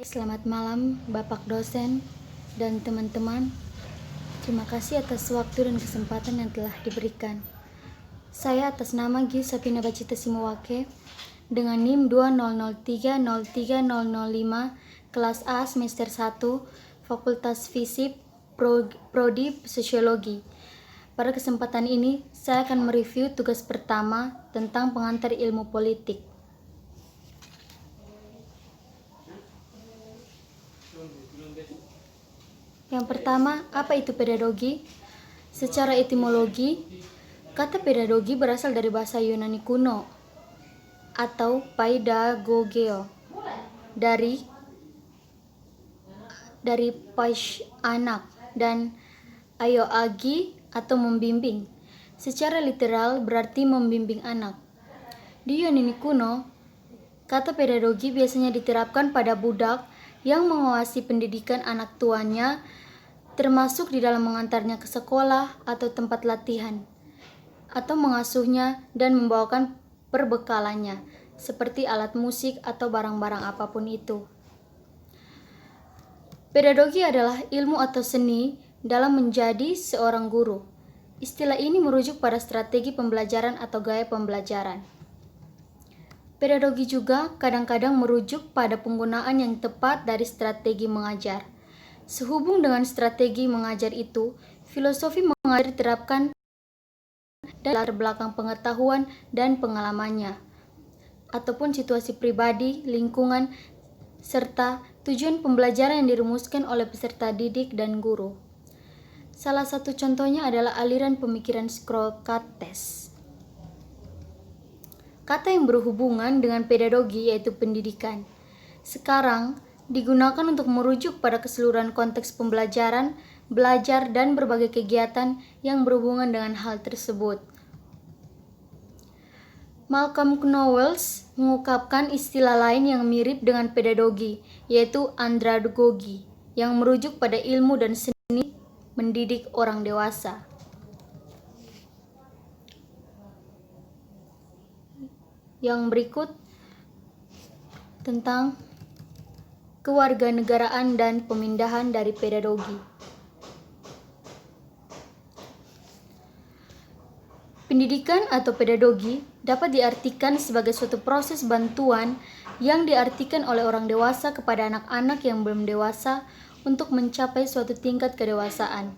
Selamat malam Bapak dosen dan teman-teman. Terima kasih atas waktu dan kesempatan yang telah diberikan. Saya atas nama Gi Sapina Bacita Simowake dengan NIM 200303005 kelas A semester 1 Fakultas Fisip Prodi Sosiologi. Pada kesempatan ini saya akan mereview tugas pertama tentang pengantar ilmu politik. Yang pertama, apa itu pedagogi? Secara etimologi, kata pedagogi berasal dari bahasa Yunani kuno atau paidagogeo dari paish anak dan ayoagi atau membimbing. Secara literal berarti membimbing anak. Di Yunani kuno, kata pedagogi biasanya diterapkan pada budak yang mengawasi pendidikan anak tuanya, termasuk di dalam mengantarnya ke sekolah atau tempat latihan, atau mengasuhnya dan membawakan perbekalannya, seperti alat musik atau barang-barang apapun itu. Pedagogi adalah ilmu atau seni dalam menjadi seorang guru. Istilah ini merujuk pada strategi pembelajaran atau gaya pembelajaran. Pedagogi juga kadang-kadang merujuk pada penggunaan yang tepat dari strategi mengajar. Sehubung dengan strategi mengajar itu, filosofi mengajar diterapkan dan latar belakang pengetahuan dan pengalamannya, ataupun situasi pribadi, lingkungan, serta tujuan pembelajaran yang dirumuskan oleh peserta didik dan guru. Salah satu contohnya adalah aliran pemikiran Socrates. Kata yang berhubungan dengan pedagogi yaitu pendidikan. Sekarang digunakan untuk merujuk pada keseluruhan konteks pembelajaran, belajar, dan berbagai kegiatan yang berhubungan dengan hal tersebut. Malcolm Knowles mengungkapkan istilah lain yang mirip dengan pedagogi, yaitu andragogi, yang merujuk pada ilmu dan seni mendidik orang dewasa. Yang berikut tentang kewarganegaraan dan pemindahan dari pedagogi. Pendidikan atau pedagogi dapat diartikan sebagai suatu proses bantuan yang diartikan oleh orang dewasa kepada anak-anak yang belum dewasa untuk mencapai suatu tingkat kedewasaan.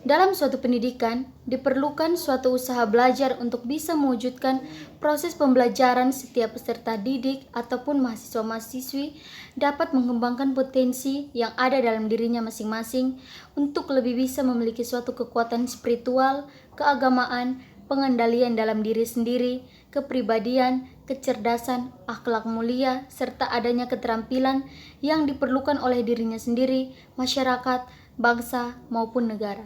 Dalam suatu pendidikan, diperlukan suatu usaha belajar untuk bisa mewujudkan proses pembelajaran. Setiap peserta didik ataupun mahasiswa-mahasiswi dapat mengembangkan potensi yang ada dalam dirinya masing-masing untuk lebih bisa memiliki suatu kekuatan spiritual, keagamaan, pengendalian dalam diri sendiri, kepribadian, kecerdasan, akhlak mulia, serta adanya keterampilan yang diperlukan oleh dirinya sendiri, masyarakat, bangsa, maupun negara.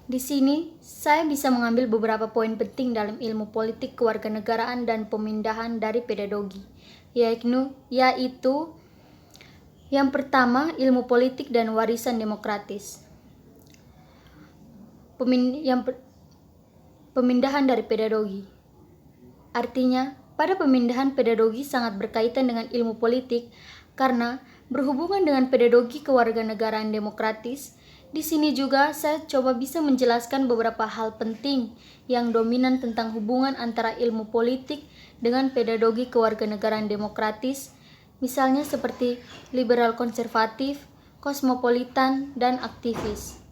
Di sini, saya bisa mengambil beberapa poin penting dalam ilmu politik kewarganegaraan dan pemindahan dari pedagogi, yaitu yang pertama, ilmu politik dan warisan demokratis. Pemindahan dari pedagogi. Artinya, pada pemindahan pedagogi sangat berkaitan dengan ilmu politik karena berhubungan dengan pedagogi kewarganegaraan demokratis. Di sini juga saya coba bisa menjelaskan beberapa hal penting yang dominan tentang hubungan antara ilmu politik dengan pedagogi kewarganegaraan demokratis, misalnya seperti liberal konservatif, kosmopolitan, dan aktivis.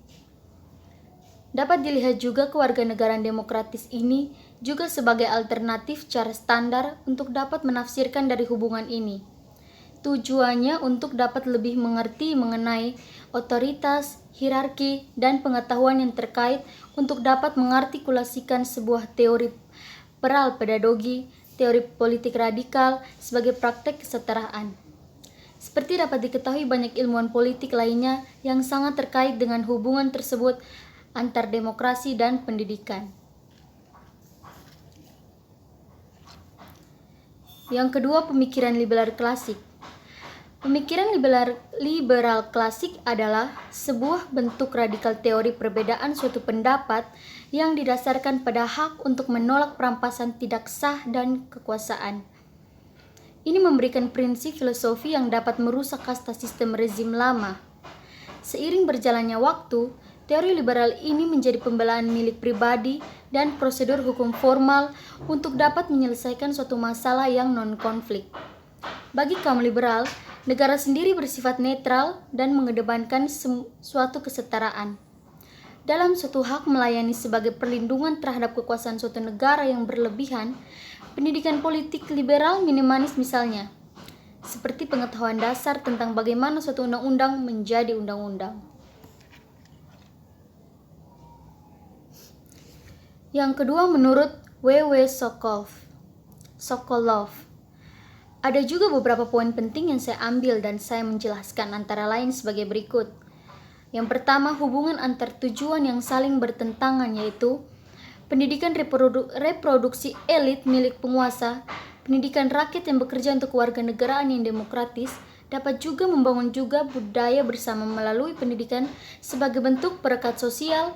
Dapat dilihat juga kewarganegaraan demokratis ini juga sebagai alternatif cara standar untuk dapat menafsirkan dari hubungan ini. Tujuannya untuk dapat lebih mengerti mengenai otoritas, hierarki, dan pengetahuan yang terkait untuk dapat mengartikulasikan sebuah teori peral pedagogi, teori politik radikal sebagai praktek kesetaraan. Seperti dapat diketahui banyak ilmuwan politik lainnya yang sangat terkait dengan hubungan tersebut antar demokrasi dan pendidikan. Yang kedua, pemikiran liberal klasik. Pemikiran liberal klasik adalah sebuah bentuk radikal teori perbedaan suatu pendapat yang didasarkan pada hak untuk menolak perampasan tidak sah dan kekuasaan. Ini memberikan prinsip filosofi yang dapat merusak kasta sistem rezim lama. Seiring berjalannya waktu, teori liberal ini menjadi pembelaan milik pribadi dan prosedur hukum formal untuk dapat menyelesaikan suatu masalah yang non-konflik. Bagi kaum liberal, negara sendiri bersifat netral dan mengedepankan suatu kesetaraan. Dalam suatu hak melayani sebagai perlindungan terhadap kekuasaan suatu negara yang berlebihan, pendidikan politik liberal minimalis misalnya, seperti pengetahuan dasar tentang bagaimana suatu undang-undang menjadi undang-undang. Yang kedua menurut W.W. Sokolov. Ada juga beberapa poin penting yang saya ambil dan saya menjelaskan antara lain sebagai berikut. Yang pertama, hubungan antar tujuan yang saling bertentangan yaitu pendidikan reproduksi elit milik penguasa, pendidikan rakyat yang bekerja untuk kewarganegaraan yang demokratis, dapat juga membangun juga budaya bersama melalui pendidikan sebagai bentuk perekat sosial,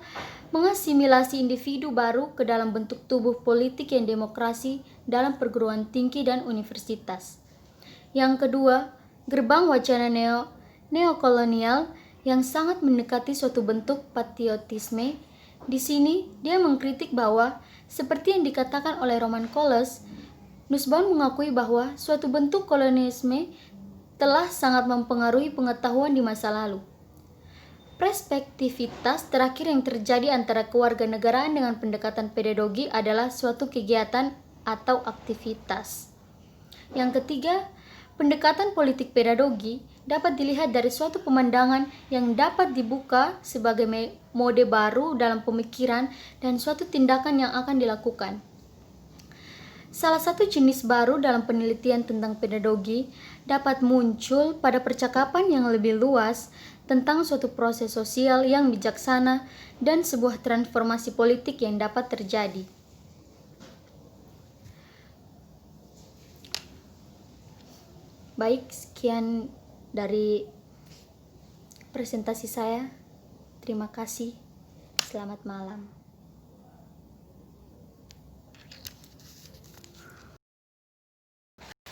mengasimilasi individu baru ke dalam bentuk tubuh politik yang demokrasi dalam perguruan tinggi dan universitas. Yang kedua, gerbang wacana neokolonial yang sangat mendekati suatu bentuk patriotisme. Di sini, dia mengkritik bahwa, seperti yang dikatakan oleh Roman Coles, Nussbaum mengakui bahwa suatu bentuk kolonialisme telah sangat mempengaruhi pengetahuan di masa lalu. Perspektivitas terakhir yang terjadi antara kewarganegaraan dengan pendekatan pedagogi adalah suatu kegiatan atau aktivitas. Yang ketiga, pendekatan politik pedagogi dapat dilihat dari suatu pemandangan yang dapat dibuka sebagai mode baru dalam pemikiran dan suatu tindakan yang akan dilakukan. Salah satu jenis baru dalam penelitian tentang pedagogi dapat muncul pada percakapan yang lebih luas tentang suatu proses sosial yang bijaksana dan sebuah transformasi politik yang dapat terjadi. Baik, sekian dari presentasi saya. Terima kasih. Selamat malam.